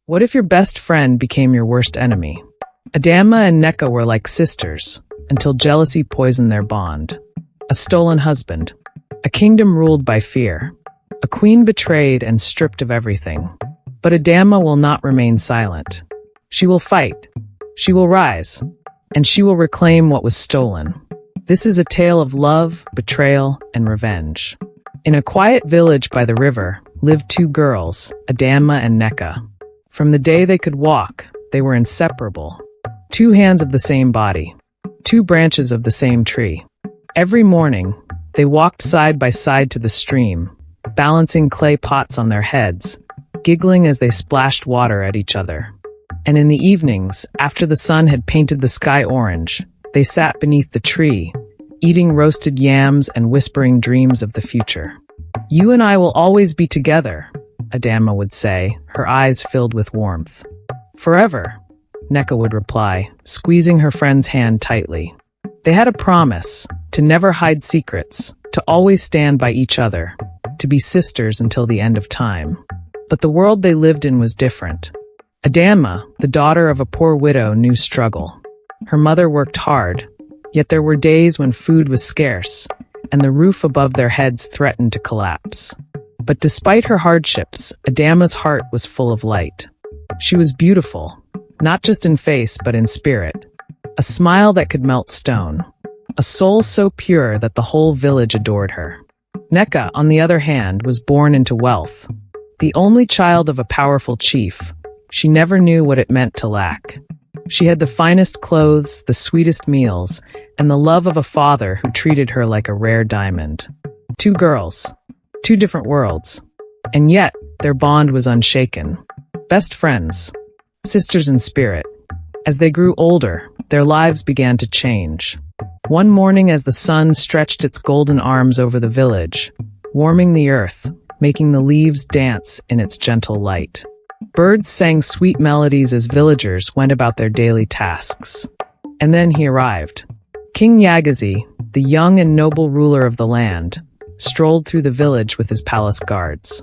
What if your best friend became your worst enemy? Adanma and Nneka were like sisters, until jealousy poisoned their bond. A stolen husband. A kingdom ruled by fear. A queen betrayed and stripped of everything. But Adanma will not remain silent. She will fight. She will rise. And she will reclaim what was stolen. This is a tale of love, betrayal, and revenge. In a quiet village by the river lived two girls, Adanma and Nneka. From the day they could walk, they were inseparable. Two hands of the same body. Two branches of the same tree. Every morning, they walked side by side to the stream, balancing clay pots on their heads, giggling as they splashed water at each other. And in the evenings, after the sun had painted the sky orange, they sat beneath the tree, eating roasted yams and whispering dreams of the future. "You and I will always be together," Adanma would say, her eyes filled with warmth. "Forever," Nneka would reply, squeezing her friend's hand tightly. They had a promise to never hide secrets, to always stand by each other, to be sisters until the end of time. But the world they lived in was different. Adanma, the daughter of a poor widow, knew struggle. Her mother worked hard, yet there were days when food was scarce, and the roof above their heads threatened to collapse. But despite her hardships, Adanma's heart was full of light. She was beautiful, not just in face but in spirit. A smile that could melt stone. A soul so pure that the whole village adored her. Nneka, on the other hand, was born into wealth. The only child of a powerful chief, she never knew what it meant to lack. She had the finest clothes, the sweetest meals, and the love of a father who treated her like a rare diamond. Two girls. Two different worlds. And yet, their bond was unshaken. Best friends. Sisters in spirit. As they grew older, their lives began to change. One morning as the sun stretched its golden arms over the village, warming the earth, making the leaves dance in its gentle light. Birds sang sweet melodies as villagers went about their daily tasks. And then he arrived. King Yagazie, the young and noble ruler of the land, strolled through the village with his palace guards.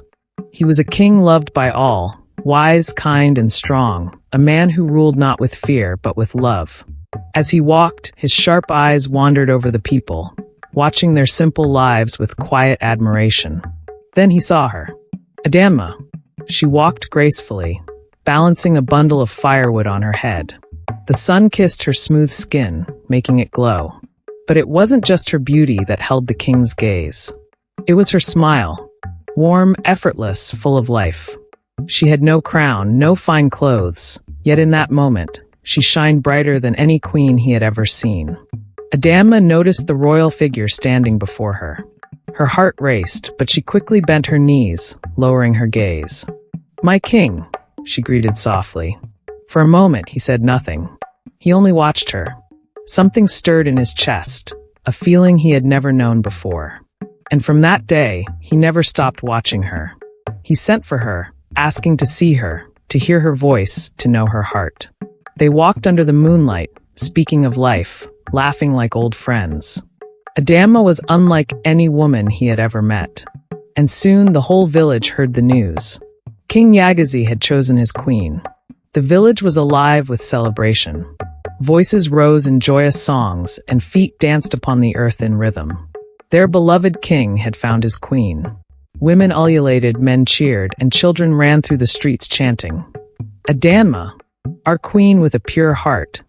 He was a king loved by all, wise, kind, and strong, a man who ruled not with fear but with love. As he walked, his sharp eyes wandered over the people, watching their simple lives with quiet admiration. Then he saw her. Adanma. She walked gracefully, balancing a bundle of firewood on her head. The sun kissed her smooth skin, making it glow. But it wasn't just her beauty that held the king's gaze. It was her smile. Warm, effortless, full of life. She had no crown, no fine clothes, yet in that moment, she shined brighter than any queen he had ever seen. Adanma noticed the royal figure standing before her. Her heart raced, but she quickly bent her knees, lowering her gaze. "My king," she greeted softly. For a moment, he said nothing. He only watched her. Something stirred in his chest, a feeling he had never known before. And from that day, he never stopped watching her. He sent for her, asking to see her, to hear her voice, to know her heart. They walked under the moonlight, speaking of life, laughing like old friends. Adanma was unlike any woman he had ever met. And soon the whole village heard the news. King Yagazie had chosen his queen. The village was alive with celebration. Voices rose in joyous songs, and feet danced upon the earth in rhythm. Their beloved king had found his queen. Women ululated, men cheered, and children ran through the streets chanting, "Adanma, our queen with a pure heart."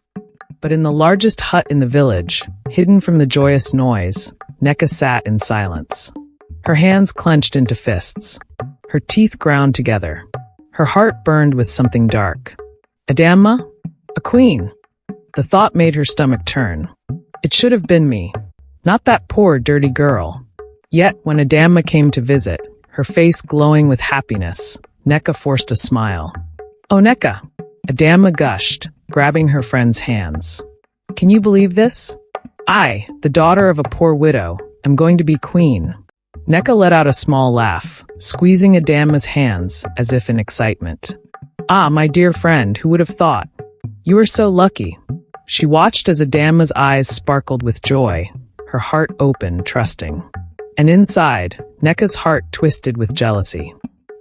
But in the largest hut in the village, hidden from the joyous noise, Nneka sat in silence. Her hands clenched into fists. Her teeth ground together. Her heart burned with something dark. Adanma? A queen? The thought made her stomach turn. It should have been me. Not that poor, dirty girl. Yet, when Adanma came to visit, her face glowing with happiness, Nneka forced a smile. "Oh, Nneka," Adanma gushed, grabbing her friend's hands. "Can you believe this? I, the daughter of a poor widow, am going to be queen." Nneka let out a small laugh, squeezing Adanma's hands as if in excitement. "Ah, my dear friend, who would have thought? You are so lucky." She watched as Adanma's eyes sparkled with joy, her heart open, trusting. And inside, Nneka's heart twisted with jealousy.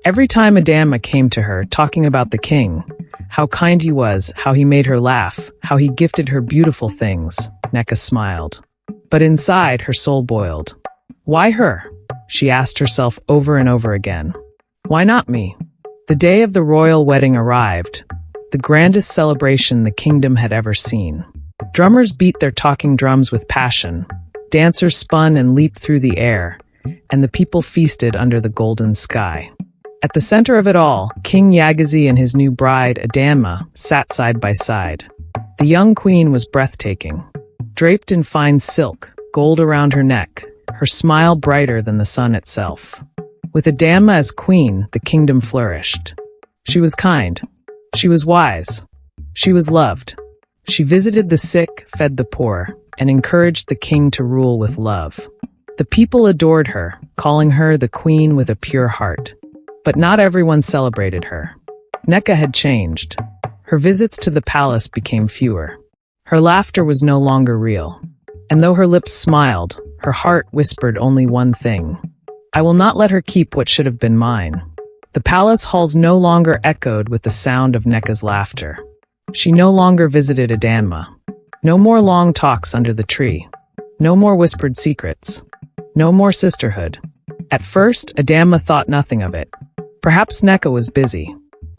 Every time Adanma came to her talking about the king, how kind he was, how he made her laugh, how he gifted her beautiful things, Nneka smiled. But inside, her soul boiled. Why her? She asked herself over and over again. Why not me? The day of the royal wedding arrived, the grandest celebration the kingdom had ever seen. Drummers beat their talking drums with passion, dancers spun and leaped through the air, and the people feasted under the golden sky. At the center of it all, King Yagazie and his new bride, Adanma, sat side by side. The young queen was breathtaking. Draped in fine silk, gold around her neck, her smile brighter than the sun itself. With Adanma as queen, the kingdom flourished. She was kind. She was wise. She was loved. She visited the sick, fed the poor, and encouraged the king to rule with love. The people adored her, calling her the queen with a pure heart. But not everyone celebrated her. Nneka had changed. Her visits to the palace became fewer. Her laughter was no longer real. And though her lips smiled, her heart whispered only one thing. I will not let her keep what should have been mine. The palace halls no longer echoed with the sound of Nneka's laughter. She no longer visited Adanma. No more long talks under the tree. No more whispered secrets. No more sisterhood. At first, Adanma thought nothing of it. Perhaps Nneka was busy.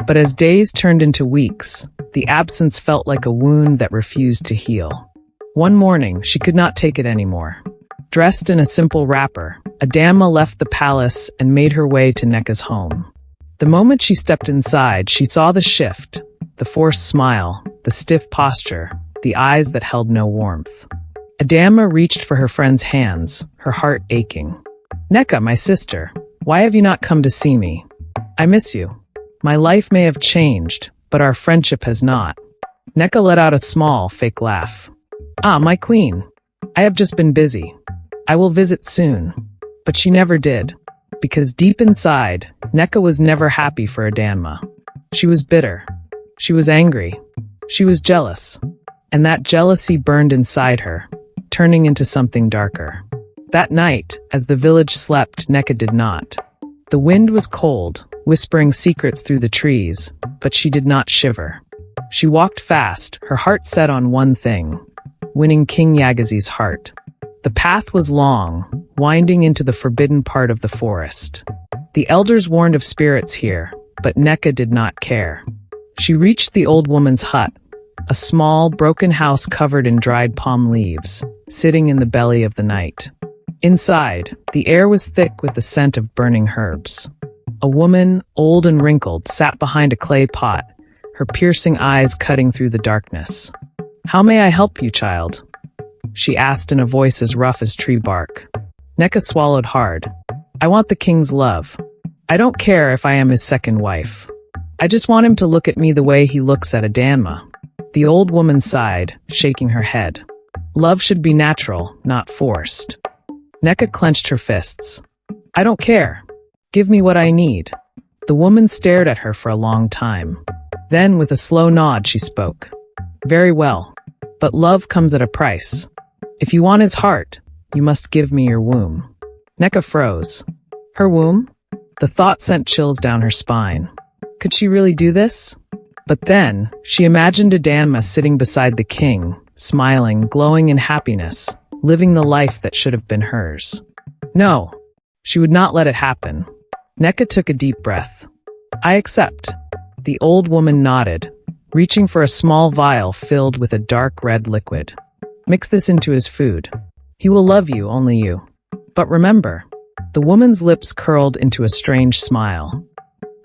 But as days turned into weeks, the absence felt like a wound that refused to heal. One morning, she could not take it anymore. Dressed in a simple wrapper, Adanma left the palace and made her way to Nneka's home. The moment she stepped inside, she saw the shift, the forced smile, the stiff posture, the eyes that held no warmth. Adanma reached for her friend's hands, her heart aching. Nneka, my sister, why have you not come to see me? I miss you. My life may have changed, but our friendship has not. Nneka let out a small, fake laugh. Ah, my queen. I have just been busy. I will visit soon. But she never did. Because deep inside, Nneka was never happy for Adanma. She was bitter. She was angry. She was jealous. And that jealousy burned inside her, turning into something darker. That night, as the village slept, Nneka did not. The wind was cold, whispering secrets through the trees, but she did not shiver. She walked fast, her heart set on one thing, winning King Yagazie's heart. The path was long, winding into the forbidden part of the forest. The elders warned of spirits here, but Nneka did not care. She reached the old woman's hut, a small, broken house covered in dried palm leaves, sitting in the belly of the night. Inside, the air was thick with the scent of burning herbs. A woman, old and wrinkled, sat behind a clay pot, her piercing eyes cutting through the darkness. "How may I help you, child?" she asked in a voice as rough as tree bark. Nneka swallowed hard. "I want the king's love. I don't care if I am his second wife. I just want him to look at me the way he looks at Adanma." The old woman sighed, shaking her head. "Love should be natural, not forced." Nneka clenched her fists. "I don't care. Give me what I need." The woman stared at her for a long time. Then, with a slow nod, she spoke. "Very well. But love comes at a price. If you want his heart, you must give me your womb." Nneka froze. Her womb? The thought sent chills down her spine. Could she really do this? But then, she imagined Adanma sitting beside the king, smiling, glowing in happiness, living the life that should have been hers. No, she would not let it happen. Nneka took a deep breath. "I accept." The old woman nodded, reaching for a small vial filled with a dark red liquid. "Mix this into his food. He will love you, only you. But remember," the woman's lips curled into a strange smile.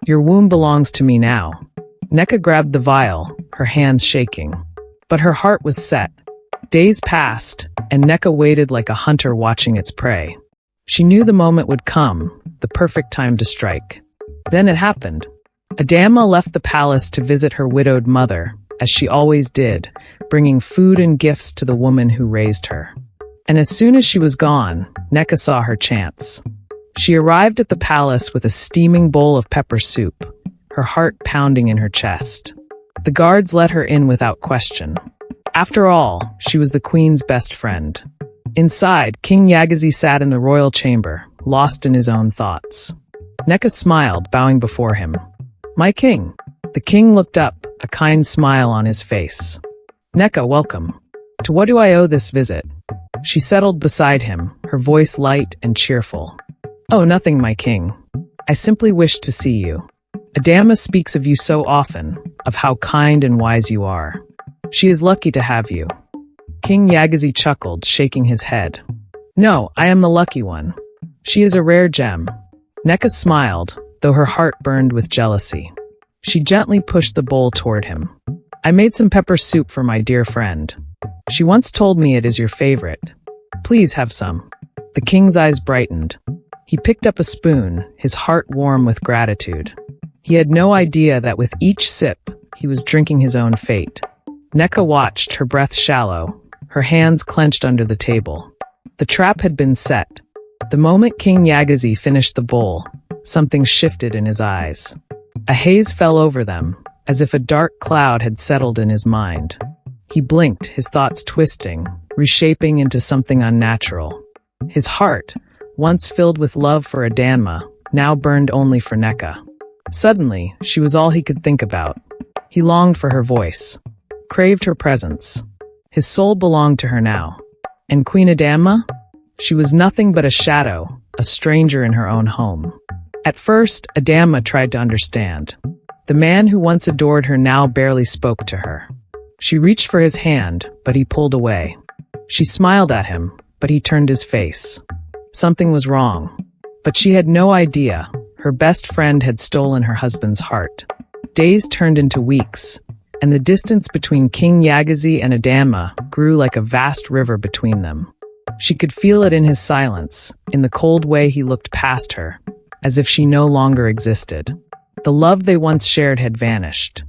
"Your womb belongs to me now." Nneka grabbed the vial, her hands shaking. But her heart was set. Days passed, and Nneka waited like a hunter watching its prey. She knew the moment would come, the perfect time to strike. Then it happened. Adanma left the palace to visit her widowed mother, as she always did, bringing food and gifts to the woman who raised her. And as soon as she was gone, Nneka saw her chance. She arrived at the palace with a steaming bowl of pepper soup, her heart pounding in her chest. The guards let her in without question. After all, she was the queen's best friend. Inside, King Yagazie sat in the royal chamber, lost in his own thoughts. Nneka smiled, bowing before him. My king. The king looked up, a kind smile on his face. Nneka, welcome. To what do I owe this visit? She settled beside him, her voice light and cheerful. Oh, nothing, my king. I simply wished to see you. Adanma speaks of you so often, of how kind and wise you are. She is lucky to have you. King Yagazie chuckled, shaking his head. No, I am the lucky one. She is a rare gem. Nneka smiled, though her heart burned with jealousy. She gently pushed the bowl toward him. I made some pepper soup for my dear friend. She once told me it is your favorite. Please have some. The king's eyes brightened. He picked up a spoon, his heart warm with gratitude. He had no idea that with each sip, he was drinking his own fate. Nneka watched, her breath shallow, her hands clenched under the table. The trap had been set. The moment King Yagazie finished the bowl, something shifted in his eyes. A haze fell over them, as if a dark cloud had settled in his mind. He blinked, his thoughts twisting, reshaping into something unnatural. His heart, once filled with love for Adanma, now burned only for Nneka. Suddenly, she was all he could think about. He longed for her voice, craved her presence. His soul belonged to her now. And Queen Adanma? She was nothing but a shadow, a stranger in her own home. At first, Adanma tried to understand. The man who once adored her now barely spoke to her. She reached for his hand, but he pulled away. She smiled at him, but he turned his face. Something was wrong. But she had no idea. Her best friend had stolen her husband's heart. Days turned into weeks, and the distance between King Yagazie and Adanma grew like a vast river between them. She could feel it in his silence, in the cold way he looked past her, as if she no longer existed. The love they once shared had vanished.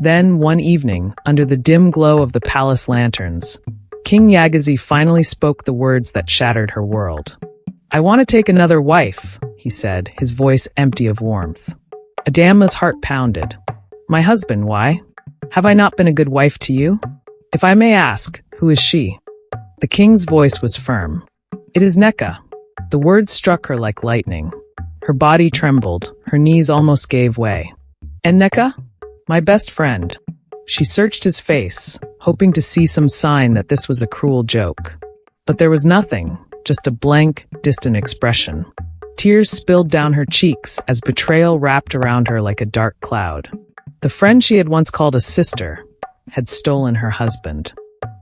Then, one evening, under the dim glow of the palace lanterns, King Yagazie finally spoke the words that shattered her world. I want to take another wife, he said, his voice empty of warmth. Adanma's heart pounded. My husband, why? Have I not been a good wife to you? If I may ask, who is she? The king's voice was firm. It is Nneka. The words struck her like lightning. Her body trembled, her knees almost gave way. And Nneka? My best friend. She searched his face, hoping to see some sign that this was a cruel joke. But there was nothing, just a blank, distant expression. Tears spilled down her cheeks as betrayal wrapped around her like a dark cloud. The friend she had once called a sister had stolen her husband.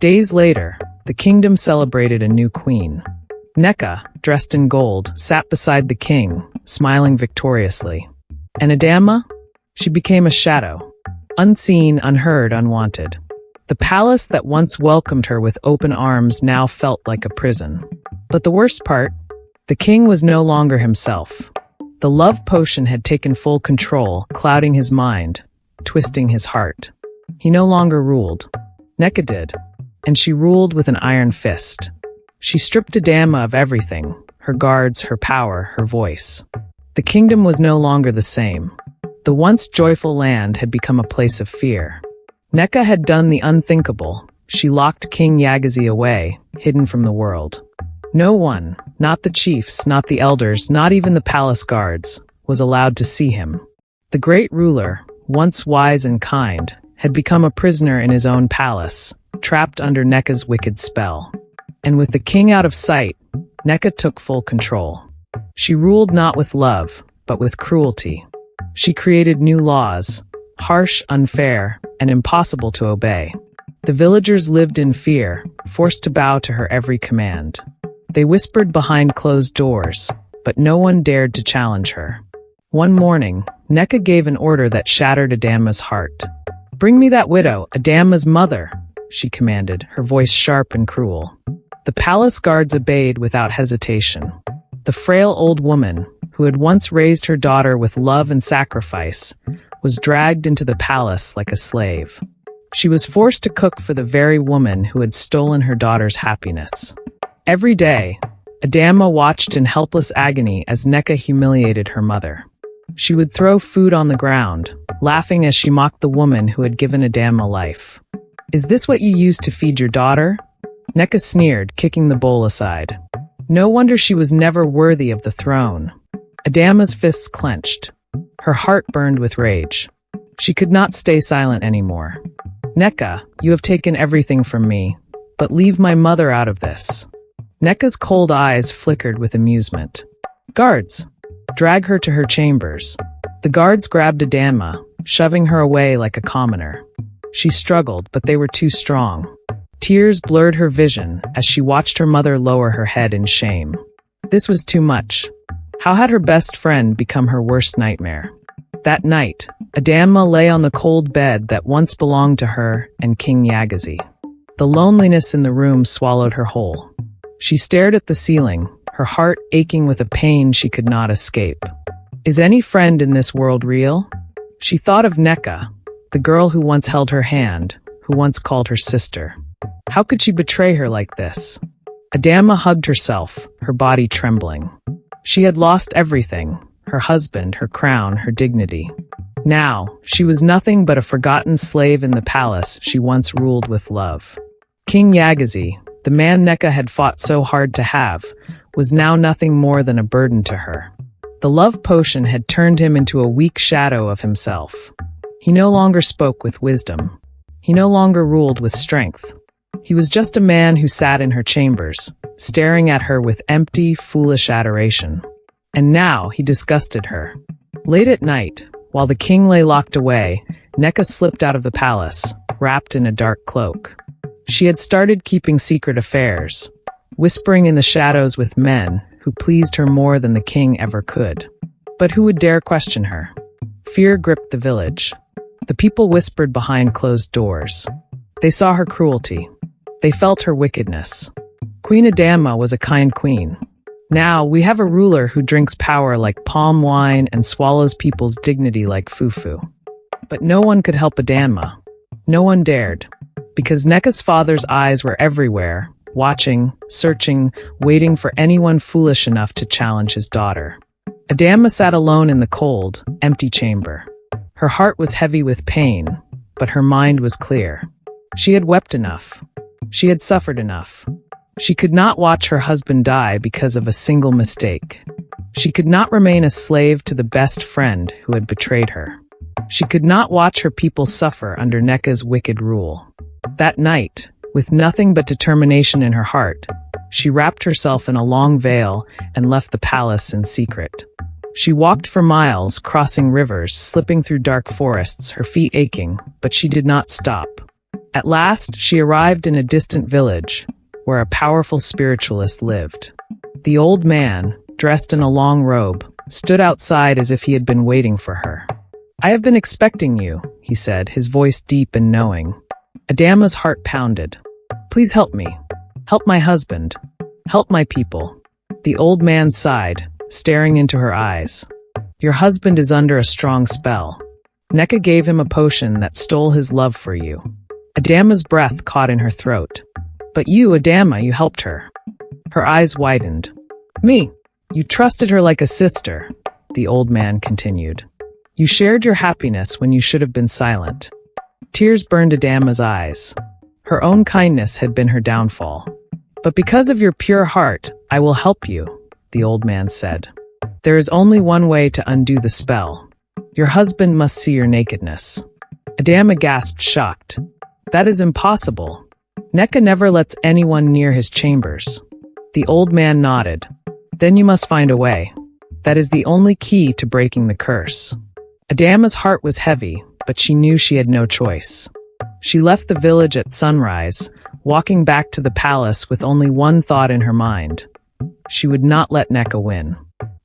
Days later, the kingdom celebrated a new queen. Nneka, dressed in gold, sat beside the king, smiling victoriously. And Adanma? She became a shadow. Unseen, unheard, unwanted. The palace that once welcomed her with open arms now felt like a prison. But the worst part? The king was no longer himself. The love potion had taken full control, clouding his mind, twisting his heart. He no longer ruled. Nneka did. And she ruled with an iron fist. She stripped Adanma of everything, her guards, her power, her voice. The kingdom was no longer the same. The once joyful land had become a place of fear. Nneka had done the unthinkable. She locked King Yagazie away, hidden from the world. No one, not the chiefs, not the elders, not even the palace guards, was allowed to see him. The great ruler, once wise and kind, had become a prisoner in his own palace, trapped under Nneka's wicked spell. And with the king out of sight, Nneka took full control. She ruled not with love, but with cruelty. She created new laws, harsh, unfair, and impossible to obey. The villagers lived in fear, forced to bow to her every command. They whispered behind closed doors, but no one dared to challenge her. One morning, Nneka gave an order that shattered Adanma's heart. Bring me that widow, Adanma's mother, she commanded, her voice sharp and cruel. The palace guards obeyed without hesitation. The frail old woman, who had once raised her daughter with love and sacrifice, was dragged into the palace like a slave. She was forced to cook for the very woman who had stolen her daughter's happiness. Every day, Adanma watched in helpless agony as Nneka humiliated her mother. She would throw food on the ground, laughing as she mocked the woman who had given Adanma life. Is this what you used to feed your daughter? Nneka sneered, kicking the bowl aside. No wonder she was never worthy of the throne. Adama's fists clenched. Her heart burned with rage. She could not stay silent anymore. Nneka, you have taken everything from me, but leave my mother out of this. Nneka's cold eyes flickered with amusement. Guards! Drag her to her chambers. The guards grabbed Adanma, shoving her away like a commoner. She struggled, but they were too strong. Tears blurred her vision as she watched her mother lower her head in shame. This was too much. How had her best friend become her worst nightmare? That night, Adanma lay on the cold bed that once belonged to her and King Yagazie. The loneliness in the room swallowed her whole. She stared at the ceiling, her heart aching with a pain she could not escape. Is any friend in this world real? She thought of Nneka, the girl who once held her hand, who once called her sister. How could she betray her like this? Adanma hugged herself, her body trembling. She had lost everything, her husband, her crown, her dignity. Now, she was nothing but a forgotten slave in the palace she once ruled with love. King Yagazie, the man Nneka had fought so hard to have, was now nothing more than a burden to her. The love potion had turned him into a weak shadow of himself. He no longer spoke with wisdom. He no longer ruled with strength. He was just a man who sat in her chambers, staring at her with empty, foolish adoration. And now he disgusted her. Late at night, while the king lay locked away, Nneka slipped out of the palace, wrapped in a dark cloak. She had started keeping secret affairs, whispering in the shadows with men who pleased her more than the king ever could. But who would dare question her? Fear gripped the village. The people whispered behind closed doors. They saw her cruelty. They felt her wickedness. Queen Adanma was a kind queen. Now we have a ruler who drinks power like palm wine and swallows people's dignity like fufu. But no one could help Adanma. No one dared. Because Nneka's father's eyes were everywhere, watching, searching, waiting for anyone foolish enough to challenge his daughter. Adanma sat alone in the cold, empty chamber. Her heart was heavy with pain, but her mind was clear. She had wept enough. She had suffered enough. She could not watch her husband die because of a single mistake. She could not remain a slave to the best friend who had betrayed her. She could not watch her people suffer under Nneka's wicked rule. That night, with nothing but determination in her heart, she wrapped herself in a long veil and left the palace in secret. She walked for miles, crossing rivers, slipping through dark forests, her feet aching, but she did not stop. At last, she arrived in a distant village, where a powerful spiritualist lived. The old man, dressed in a long robe, stood outside as if he had been waiting for her. "I have been expecting you," he said, his voice deep and knowing. Adanma's heart pounded. "Please help me. Help my husband. Help my people." The old man sighed, staring into her eyes. "Your husband is under a strong spell. Nneka gave him a potion that stole his love for you." Adanma's breath caught in her throat. "But you, Adanma, you helped her." Her eyes widened. "Me? You trusted her like a sister," the old man continued. "You shared your happiness when you should have been silent." Tears burned Adanma's eyes. Her own kindness had been her downfall. "But because of your pure heart, I will help you," the old man said. "There is only one way to undo the spell. Your husband must see your nakedness." Adanma gasped, shocked. "That is impossible. Nneka never lets anyone near his chambers." The old man nodded. "Then you must find a way. That is the only key to breaking the curse." Adanma's heart was heavy, but she knew she had no choice. She left the village at sunrise, walking back to the palace with only one thought in her mind. She would not let Nneka win.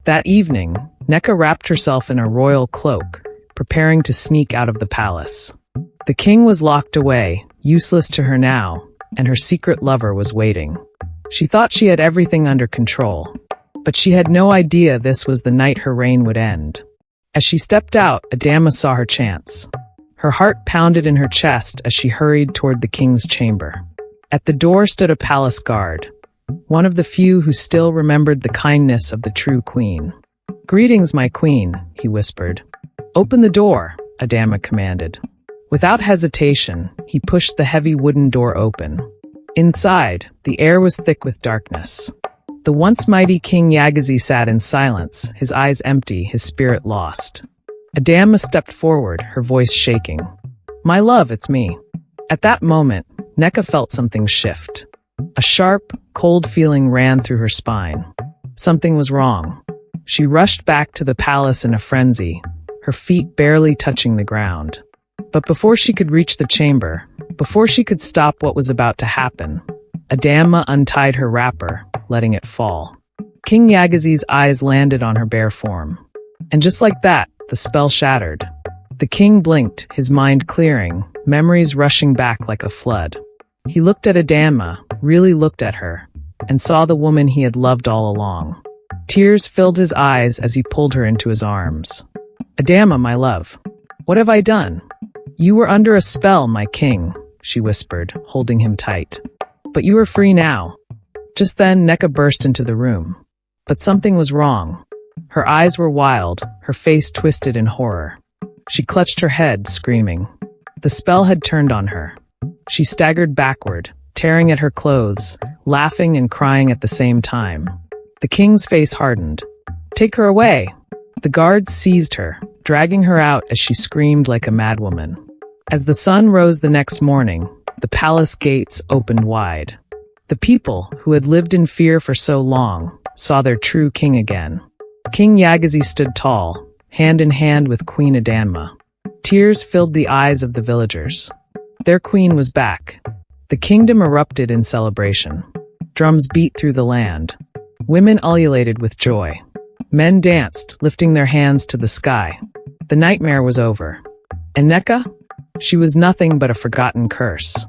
That evening, Nneka wrapped herself in a royal cloak, preparing to sneak out of the palace. The king was locked away, useless to her now, and her secret lover was waiting. She thought she had everything under control, but she had no idea this was the night her reign would end. As she stepped out, Adanma saw her chance. Her heart pounded in her chest as she hurried toward the king's chamber. At the door stood a palace guard, one of the few who still remembered the kindness of the true queen. "Greetings, my queen," he whispered. "Open the door," Adanma commanded. Without hesitation, he pushed the heavy wooden door open. Inside, the air was thick with darkness. The once mighty King Yagazie sat in silence, his eyes empty, his spirit lost. Adanma stepped forward, her voice shaking. "My love, it's me." At that moment, Nneka felt something shift. A sharp, cold feeling ran through her spine. Something was wrong. She rushed back to the palace in a frenzy, her feet barely touching the ground. But before she could reach the chamber, before she could stop what was about to happen, Adanma untied her wrapper, letting it fall. King Yagazie's eyes landed on her bare form. And just like that, the spell shattered. The king blinked, his mind clearing, memories rushing back like a flood. He looked at Adanma, really looked at her, and saw the woman he had loved all along. Tears filled his eyes as he pulled her into his arms. "Adanma, my love, what have I done?" "You were under a spell, my king," she whispered, holding him tight. "But you are free now." Just then, Nneka burst into the room. But something was wrong. Her eyes were wild, her face twisted in horror. She clutched her head, screaming. The spell had turned on her. She staggered backward, tearing at her clothes, laughing and crying at the same time. The king's face hardened. "Take her away!" The guards seized her, dragging her out as she screamed like a madwoman. As the sun rose the next morning, the palace gates opened wide. The people, who had lived in fear for so long, saw their true king again. King Yagazie stood tall, hand in hand with Queen Adanma. Tears filled the eyes of the villagers. Their queen was back. The kingdom erupted in celebration. Drums beat through the land. Women ululated with joy. Men danced, lifting their hands to the sky. The nightmare was over. And Nneka? She was nothing but a forgotten curse.